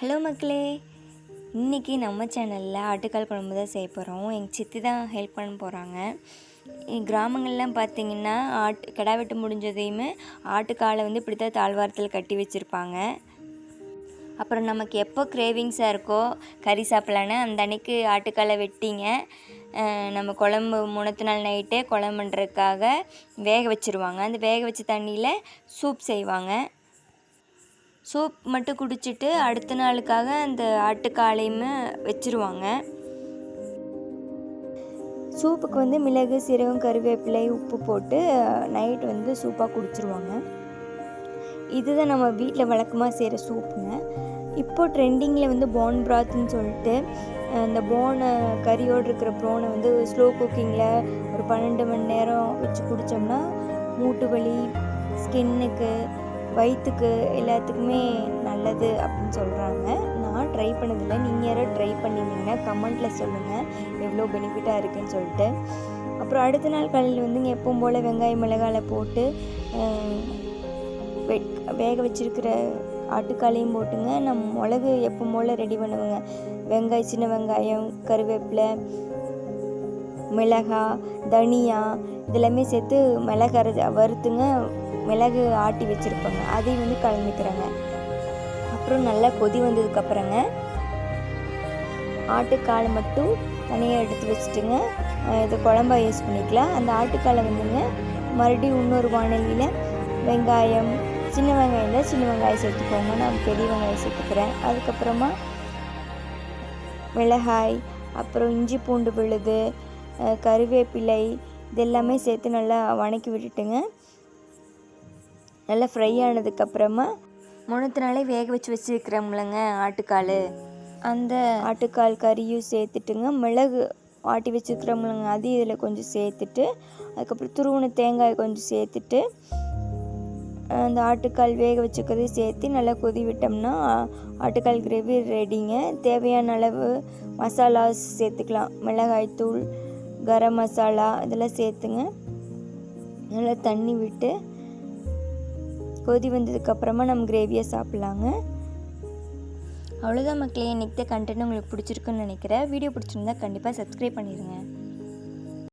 Hello மக்களே, இன்றைக்கி நம்ம சேனலில் ஆட்டுக்கால் குழம்பு தான் செய்ய போகிறோம். எங்கள் சித்தி தான் ஹெல்ப் பண்ண போகிறாங்க. கிராமங்கள்லாம் பார்த்திங்கன்னா கிடா வெட்டு முடிஞ்சதையுமே ஆட்டுக்காலை இப்படி தான் தாழ்வாரத்தில் கட்டி வச்சுருப்பாங்க. அப்புறம் நமக்கு எப்போ கிரேவிங்ஸாக இருக்கோ கறி சாப்பிட்லான்னு அந்த அன்னைக்கு ஆட்டுக்காலை வெட்டிங்க நம்ம குழம்பு முன்னத்து நாள் நைட்டே குழம்பு பண்ணுறதுக்காக வேக வச்சுருவாங்க. அந்த வேக வச்ச தண்ணியில் சூப் செய்வாங்க. சூப் மட்டும் குடிச்சிட்டு அடுத்த நாளுக்காக அந்த ஆட்டுக்காலையுமே வச்சுருவாங்க. சூப்புக்கு மிளகு, சீரகம், கருவேப்பிலை, உப்பு போட்டு நைட்டு சூப்பாக குடிச்சிருவாங்க. இதுதான் நம்ம வீட்டில் வழக்கமாக செய்கிற சூப்புங்க. இப்போது ட்ரெண்டிங்கில் போன் பிராத்துன்னு சொல்லிட்டு இந்த போனை கறியோடு இருக்கிற போனை ஸ்லோ குக்கிங்கில் ஒரு 12 மணி நேரம் வச்சு குடித்தோம்னா மூட்டு வலி, ஸ்கின்னுக்கு, வயிற்றுக்கு எல்லாத்துக்குமே நல்லது அப்படின்னு சொல்கிறாங்க. நான் ட்ரை பண்ணதில்லை. நீங்கள் யாராவது ட்ரை பண்ணியிருந்தீங்கன்னா கமெண்ட்டில் சொல்லுங்கள் எவ்வளோ பெனிஃபிட்டாக இருக்குதுன்னு சொல்லிட்டு. அப்புறம் அடுத்த நாள் காலையில் எப்பவும் போல் வெங்காயம் மிளகாயில் போட்டு வேக வச்சுருக்கிற ஆட்டுக்காலையும் போட்டுங்க. நம்ம மிளகு எப்பவும் போல் ரெடி பண்ணுவேங்க. வெங்காயம், சின்ன வெங்காயம், கருவேப்பிலை, மிளகாய், தனியா இதெல்லாமே சேர்த்து மிளகு வறுத்துங்க. மிளகு ஆட்டி வச்சுருப்பாங்க, அதையும் கலந்துக்கிறேங்க. அப்புறம் நல்லா கொதி வந்ததுக்கப்புறங்க ஆட்டுக்காலை மட்டும் தனியாக எடுத்து வச்சுட்டுங்க இதை குழம்பா யூஸ் பண்ணிக்கலாம். அந்த ஆட்டுக்காலை மறுபடியும் இன்னொரு வானலியில் வெங்காயம், சின்ன வெங்காயம் தான் சின்ன வெங்காயம் சேர்த்துக்கோங்க. நான் பெரிய வெங்காயம் சேர்த்துக்கிறேன். அதுக்கப்புறமா மிளகாய், அப்புறம் இஞ்சி பூண்டு விழுது, கருவேப்பிலை இதெல்லாமே சேர்த்து நல்லா வணக்கி விட்டுட்டுங்க. நல்லா ஃப்ரை ஆனதுக்கப்புறமா முன்னத்து நாளே வேக வச்சுருக்கிறோம்லங்க ஆட்டுக்கால், அந்த ஆட்டுக்கால் கறியும் சேர்த்துட்டுங்க. மிளகு ஆட்டி வச்சுருக்கிறோம்லங்க அது இதில் கொஞ்சம் சேர்த்துட்டு, அதுக்கப்புறம் துருவின தேங்காய் கொஞ்சம் சேர்த்துட்டு அந்த ஆட்டுக்கால் வேக வச்சுக்கிறதையும் சேர்த்து நல்லா கொதி விட்டோம்னா ஆட்டுக்கால் கிரேவி ரெடிங்க. தேவையான அளவு மசாலாஸ் சேர்த்துக்கலாம். மிளகாய்த்தூள், கரம் மசாலா இதெல்லாம் சேர்த்துங்க. நல்லா தண்ணி விட்டு கொதி வந்ததுக்கப்புறமா நம்ம கிரேவியை சாப்பிட்லாங்க. அவ்வளோதான் மக்களே, இன்றைக்கி கண்டென்ட் உங்களுக்கு பிடிச்சிருக்குன்னு நினைக்கிறேன். வீடியோ பிடிச்சிருந்தா கண்டிப்பாக சப்ஸ்கிரைப் பண்ணிடுங்க.